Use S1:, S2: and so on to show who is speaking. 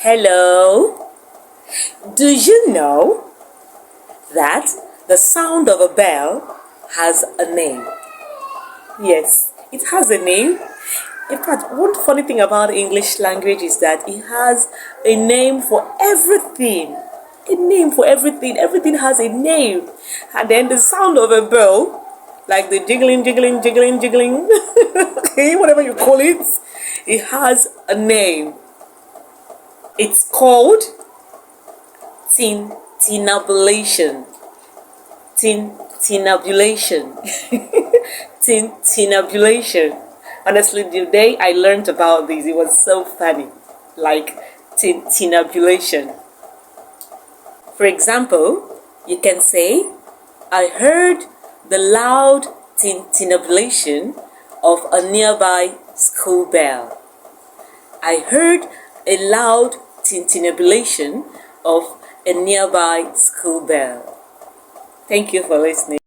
S1: Hello. Do you know that the sound of a bell has a name? Yes, it has a name. In fact, one funny thing about English language is that it has a name for everything. A name for everything. Everything has a name. And then the sound of a bell, like the jiggling, jiggling, jiggling, jiggling, okay, whatever you call it, it has a name. It's called tintinabulation. Tintinabulation. Tintinabulation. Honestly, the day I learned about this, it was so funny. Like tintinabulation. For example, you can say, I heard the loud tintinabulation of a nearby school bell. I heard a loud tintinabulation of a nearby school bell. Thank you for listening.